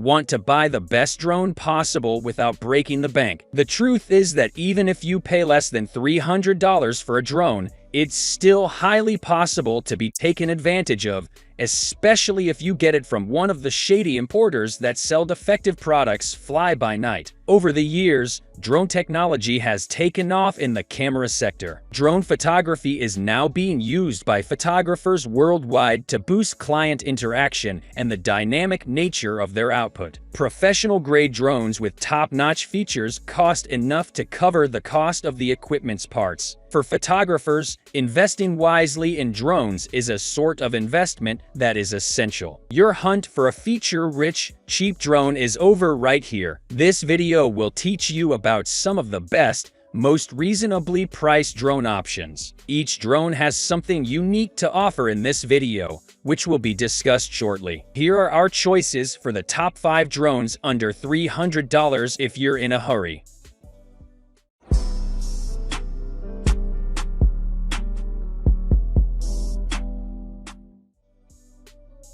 Want to buy the best drone possible without breaking the bank? The truth is that even if you pay less than $300 for a drone, it's still highly possible to be taken advantage of, especially if you get it from one of the shady importers that sell defective products fly by night. Over the years, drone technology has taken off in the camera sector. Drone photography is now being used by photographers worldwide to boost client interaction and the dynamic nature of their output. Professional-grade drones with top-notch features cost enough to cover the cost of the equipment's parts. For photographers, investing wisely in drones is a sort of investment that is essential. Your hunt for a feature-rich, cheap drone is over right here. This video will teach you about some of the best, most reasonably priced drone options. Each drone has something unique to offer in this video, which will be discussed shortly. Here are our choices for the top 5 drones under $300 if you're in a hurry.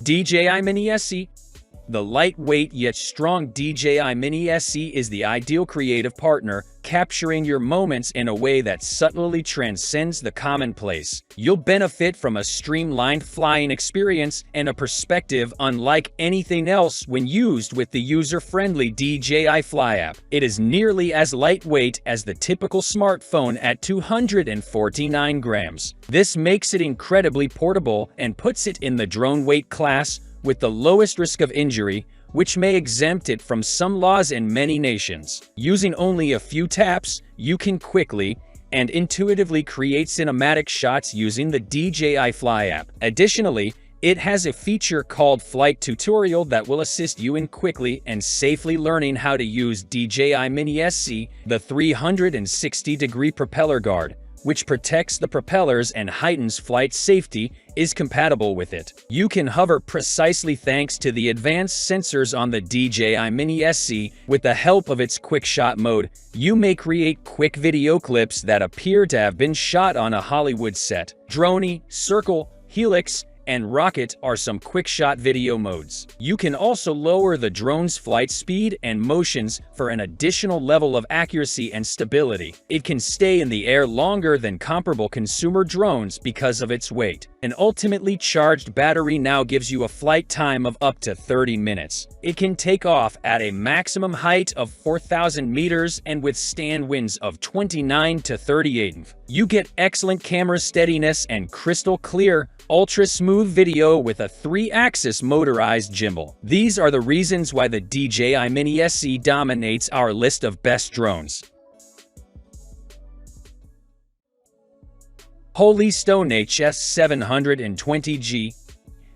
DJI Mini SE. The lightweight yet strong DJI Mini SE is the ideal creative partner, capturing your moments in a way that subtly transcends the commonplace. You'll benefit from a streamlined flying experience and a perspective unlike anything else when used with the user-friendly DJI Fly app. It is nearly as lightweight as the typical smartphone at 249 grams. This makes it incredibly portable and puts it in the drone weight class with the lowest risk of injury, which may exempt it from some laws in many nations. Using only a few taps, you can quickly and intuitively create cinematic shots using the DJI Fly app. Additionally, it has a feature called Flight Tutorial that will assist you in quickly and safely learning how to use DJI Mini SE. The 360-degree propeller guard, which protects the propellers and heightens flight safety, is compatible with it. You can hover precisely thanks to the advanced sensors on the DJI Mini SE. With the help of its quick shot mode, you may create quick video clips that appear to have been shot on a Hollywood set. Drone, Circle, Helix, and Rocket are some quick-shot video modes. You can also lower the drone's flight speed and motions for an additional level of accuracy and stability. It can stay in the air longer than comparable consumer drones because of its weight. An ultimately charged battery now gives you a flight time of up to 30 minutes. It can take off at a maximum height of 4,000 meters and withstand winds of 29 to 38. You get excellent camera steadiness and crystal clear, ultra-smooth video with a 3-axis motorized gimbal. These are the reasons why the DJI Mini SE dominates our list of best drones. Holystone HS720G.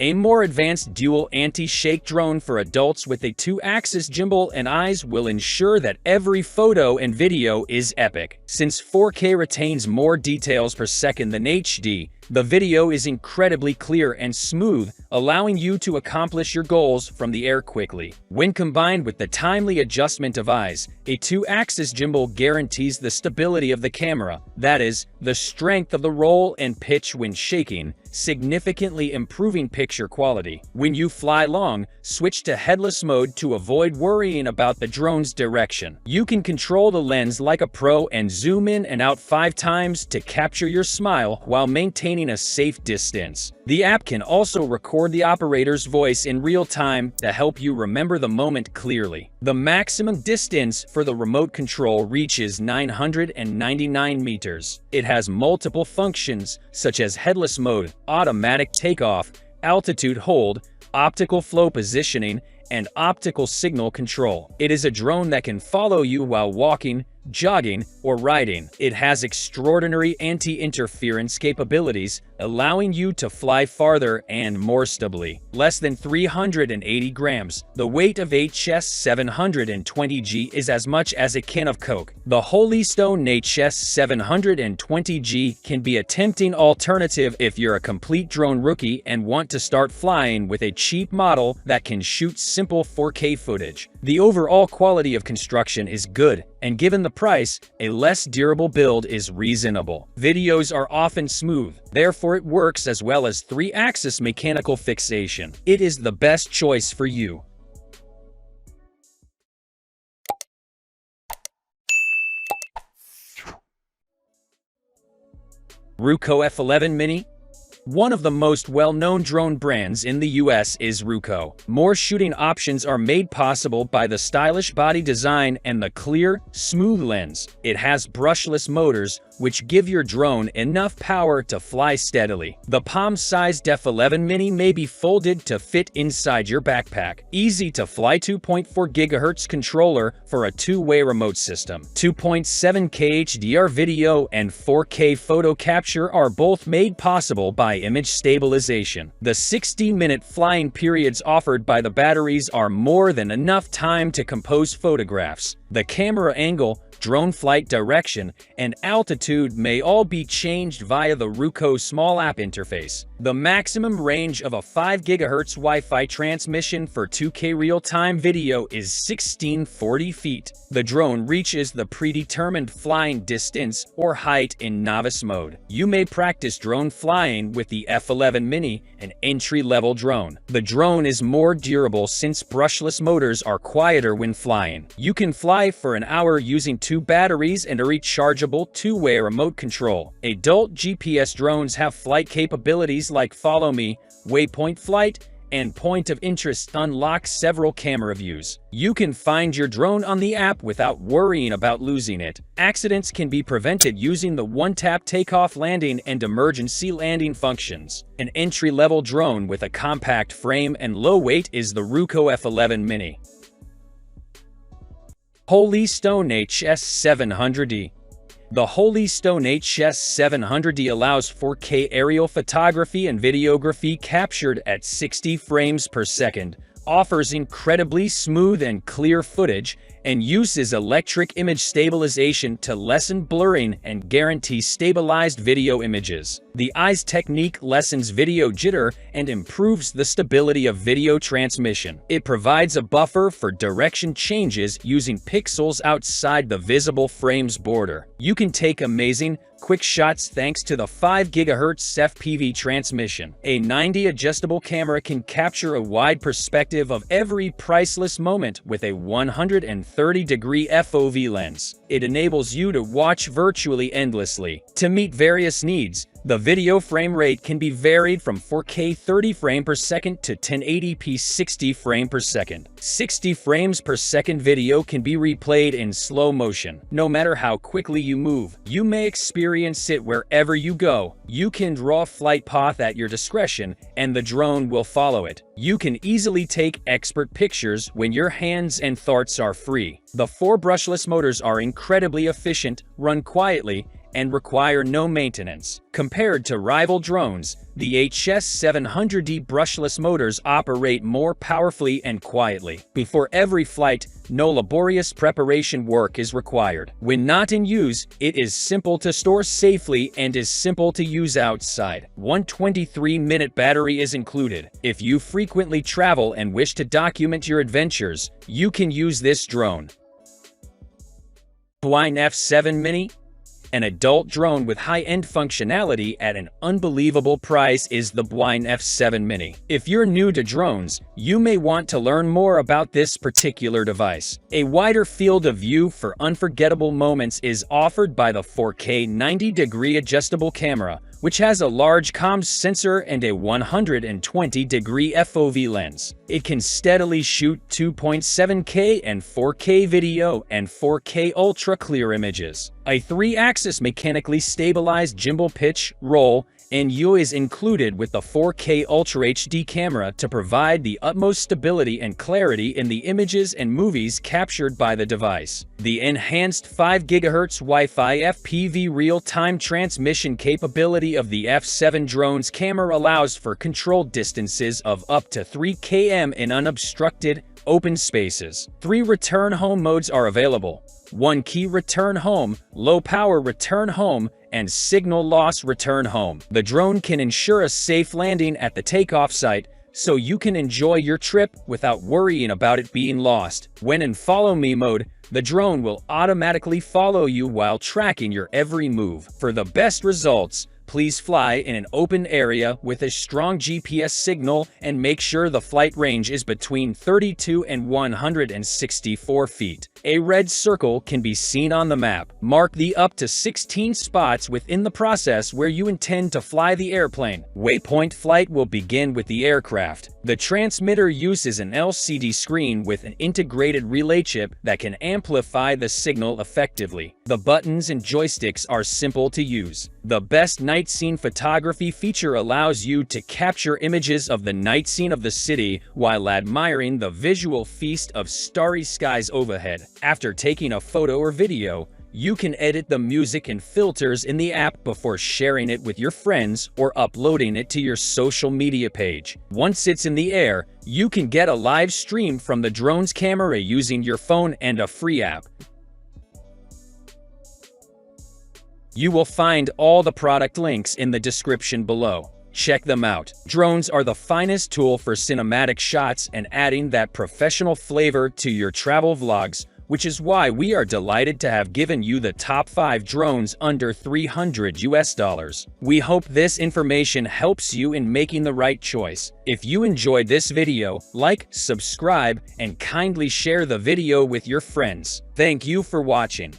A more advanced dual anti-shake drone for adults with a 2-axis gimbal and eyes will ensure that every photo and video is epic. Since 4K retains more details per second than HD, the video is incredibly clear and smooth, allowing you to accomplish your goals from the air quickly. When combined with the timely adjustment of eyes, a 2-axis gimbal guarantees the stability of the camera, that is, the strength of the roll and pitch when shaking, significantly improving picture quality. When you fly long, switch to headless mode to avoid worrying about the drone's direction. You can control the lens like a pro and zoom in and out 5 times to capture your smile while maintaining a safe distance. The app can also record the operator's voice in real time to help you remember the moment clearly. The maximum distance for the remote control reaches 999 meters. It has multiple functions such as headless mode, automatic takeoff, altitude hold, optical flow positioning, and optical signal control. It is a drone that can follow you while walking, jogging, or riding. It has extraordinary anti-interference capabilities, allowing you to fly farther and more stably. Less than 380 grams, the weight of HS720G is as much as a can of Coke. The Holystone HS720G can be a tempting alternative if you're a complete drone rookie and want to start flying with a cheap model that can shoot simple 4K footage. The overall quality of construction is good, and given the price, a less durable build is reasonable. Videos are often smooth, therefore it works as well as 3-axis mechanical fixation. It is the best choice for you. Ruko F11 Mini. One of the most well-known drone brands in the US is Ruko. More shooting options are made possible by the stylish body design and the clear, smooth lens. It has brushless motors, which give your drone enough power to fly steadily. The palm-sized F11 Mini may be folded to fit inside your backpack. Easy to fly 2.4 GHz controller for a two-way remote system. 2.7K HDR video and 4K photo capture are both made possible by image stabilization. The 60-minute flying periods offered by the batteries are more than enough time to compose photographs. The camera angle, drone flight direction, and altitude may all be changed via the Ruko small app interface. The maximum range of a 5 GHz Wi-Fi transmission for 2K real-time video is 1640 feet. The drone reaches the predetermined flying distance or height in novice mode. You may practice drone flying with the F11 Mini, an entry-level drone. The drone is more durable since brushless motors are quieter when flying. You can fly for an hour using 2 batteries and a rechargeable two-way remote control. Adult GPS drones have flight capabilities like Follow Me, Waypoint Flight, and Point of Interest unlock several camera views. You can find your drone on the app without worrying about losing it. Accidents can be prevented using the one-tap takeoff, landing, and emergency landing functions. An entry-level drone with a compact frame and low weight is the Ruko F11 Mini. Holystone HS700D. The Holystone HS700D allows 4K aerial photography and videography captured at 60 frames per second, offers incredibly smooth and clear footage, and uses electric image stabilization to lessen blurring and guarantee stabilized video images. The eyes technique lessens video jitter and improves the stability of video transmission. It provides a buffer for direction changes using pixels outside the visible frame's border. You can take amazing, quick shots thanks to the 5 GHz FPV transmission. A 90 adjustable camera can capture a wide perspective of every priceless moment with a 130-degree FOV lens. It enables you to watch virtually endlessly. To meet various needs, the video frame rate can be varied from 4K 30 frames per second to 1080p 60 frames per second. 60 frames per second video can be replayed in slow motion. No matter how quickly you move, you may experience it wherever you go. You can draw a flight path at your discretion, and the drone will follow it. You can easily take expert pictures when your hands and thoughts are free. The 4 brushless motors are incredibly efficient, run quietly, and require no maintenance. Compared to rival drones, the HS700D brushless motors operate more powerfully and quietly. Before every flight, no laborious preparation work is required. When not in use, it is simple to store safely and is simple to use outside. One 23-minute battery is included. If you frequently travel and wish to document your adventures, you can use this drone. Bwine F7 Mini. An adult drone with high-end functionality at an unbelievable price is the Bwine F7 Mini. If you're new to drones, you may want to learn more about this particular device. A wider field of view for unforgettable moments is offered by the 4K 90-degree adjustable camera, which has a large comms sensor and a 120-degree FOV lens. It can steadily shoot 2.7K and 4K video and 4K ultra-clear images. A 3-axis mechanically stabilized gimbal pitch, roll, and yaw is included with the 4K Ultra HD camera to provide the utmost stability and clarity in the images and movies captured by the device. The enhanced 5 GHz Wi-Fi FPV real-time transmission capability of the F7 drone's camera allows for controlled distances of up to 3 km in unobstructed, open spaces. 3 return home modes are available: 1 key return home, low power return home, and signal loss return home. The drone can ensure a safe landing at the takeoff site, so you can enjoy your trip without worrying about it being lost. When in Follow Me mode, the drone will automatically follow you while tracking your every move. For the best results, Please fly in an open area with a strong GPS signal and make sure the flight range is between 32 and 164 feet. A red circle can be seen on the map. Mark the up to 16 spots within the process where you intend to fly the airplane. Waypoint flight will begin with the aircraft. The transmitter uses an LCD screen with an integrated relay chip that can amplify the signal effectively. The buttons and joysticks are simple to use. The best night scene photography feature allows you to capture images of the night scene of the city while admiring the visual feast of starry skies overhead. After taking a photo or video, you can edit the music and filters in the app before sharing it with your friends or uploading it to your social media page. Once it's in the air, you can get a live stream from the drone's camera using your phone and a free app. You will find all the product links in the description below. Check them out. Drones are the finest tool for cinematic shots and adding that professional flavor to your travel vlogs, which is why we are delighted to have given you the top 5 drones under $300. We hope this information helps you in making the right choice. If you enjoyed this video, like, subscribe, and kindly share the video with your friends. Thank you for watching.